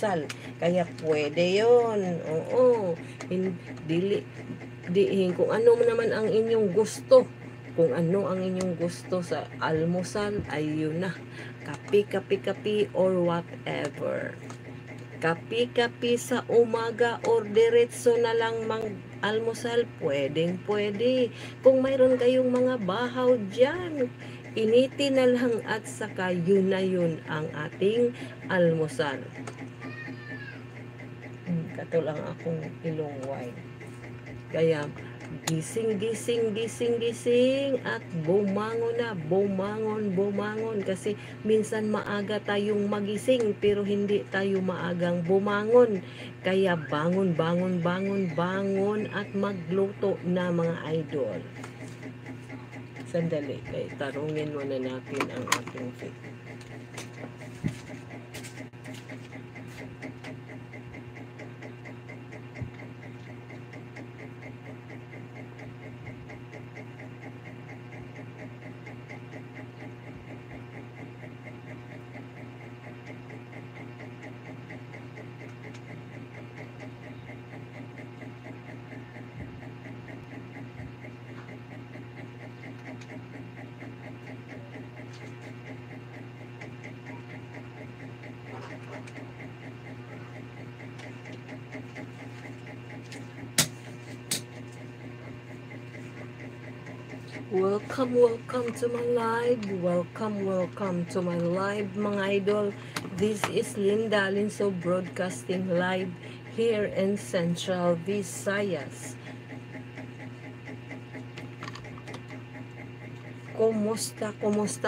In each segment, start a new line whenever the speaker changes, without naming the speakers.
almusal. Kaya pwede yon. Oo. Kung ano naman ang inyong gusto. Kung ano ang inyong gusto sa almusal, ay yun na. Kapi or whatever. Kapi sa umaga or diretso na lang almusal, pwede. Kung mayroon kayong mga bahaw dyan, initi na lang at saka yun na yun ang ating almusal. Katulang akong ilong wine. Kaya gising at bumangon kasi minsan maaga tayong magising pero hindi tayo maagang bumangon. Kaya bangon at magluto na mga idol. Sandali, tarungin muna natin ang ating fit. Welcome to my live. Welcome to my live, mga idol. This is Linda Alinso broadcasting live here in Central Visayas. Kumusta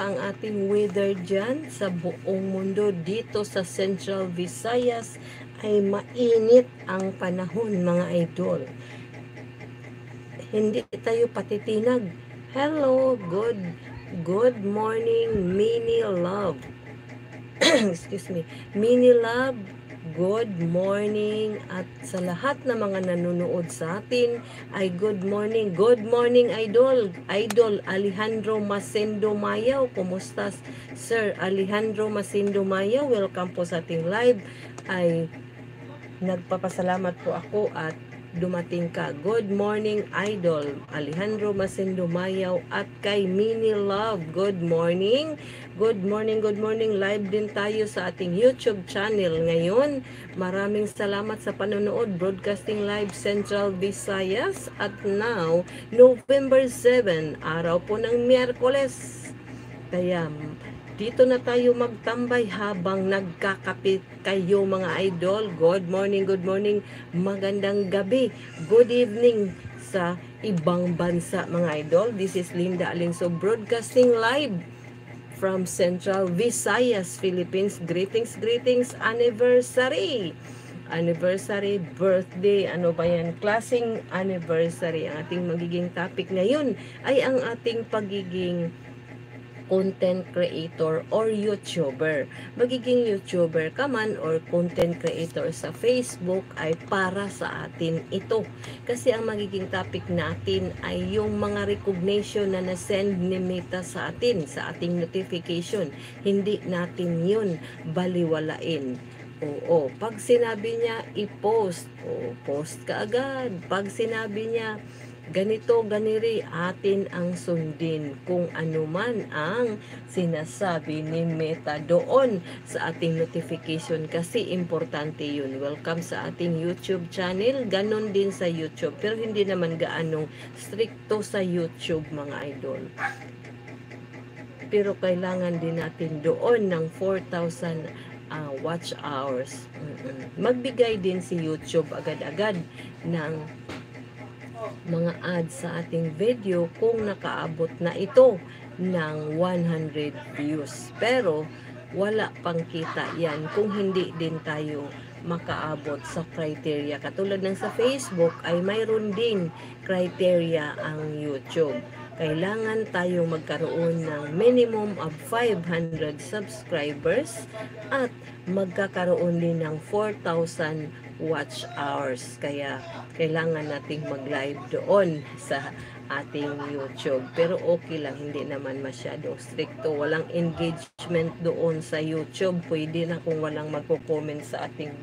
ang ating weather dyan sa buong mundo? Dito sa Central Visayas ay mainit ang panahon, mga idol. Hindi tayo patitinag. Hello, good morning, Mini Love. Excuse me. Mini Love, good morning. At sa lahat na mga nanonood sa atin ay good morning. Good morning, Idol. Idol Alejandro Masendo Mayaw. Kumusta, Sir Alejandro Masendo Mayaw? Welcome po sa ating live. Ay nagpapasalamat po ako at dumating ka. Good morning, Idol Alejandro Masendo Mayaw at kay Mini Love. Good morning. Live din tayo sa ating YouTube channel ngayon. Maraming salamat sa panonood. Broadcasting live Central Visayas. At now, November 7, araw po ng Miyerkules. Kaya dito na tayo magtambay habang nagkakapit kayo, mga idol. Good morning. Magandang gabi. Good evening sa ibang bansa, mga idol. This is Linda Alinso broadcasting live from Central Visayas, Philippines. Greetings, anniversary, birthday, ano ba yan? Klaseng anniversary. Ang ating magiging topic ngayon ay ang ating pagiging content creator or YouTuber. Magiging YouTuber ka man or content creator sa Facebook ay para sa atin ito. Kasi ang magiging topic natin ay yung mga recognition na na-send ni Meta sa atin, sa ating notification. Hindi natin yun baliwalain. Oo, pag sinabi niya i-post, post ka agad. Pag sinabi niya ganito, ganiri, atin ang sundin kung ano man ang sinasabi ni Meta doon sa ating notification kasi importante yun. Welcome sa ating YouTube channel, ganon din sa YouTube, pero hindi naman gaanong stricto sa YouTube, mga idol. Pero kailangan din natin doon ng 4,000 watch hours. Magbigay din si YouTube agad-agad ng mga ads sa ating video kung nakaabot na ito ng 100 views. Pero wala pang kita yan kung hindi din tayo makaabot sa criteria. Katulad ng sa Facebook ay mayroon din criteria ang YouTube. Kailangan tayo magkaroon ng minimum of 500 subscribers at magkakaroon din ng 4,000 watch hours. Kaya kailangan nating mag-live doon sa ating YouTube. Pero okay lang, hindi naman masyado stricto. Walang engagement doon sa YouTube. Pwede na kung walang magko-comment sa ating video.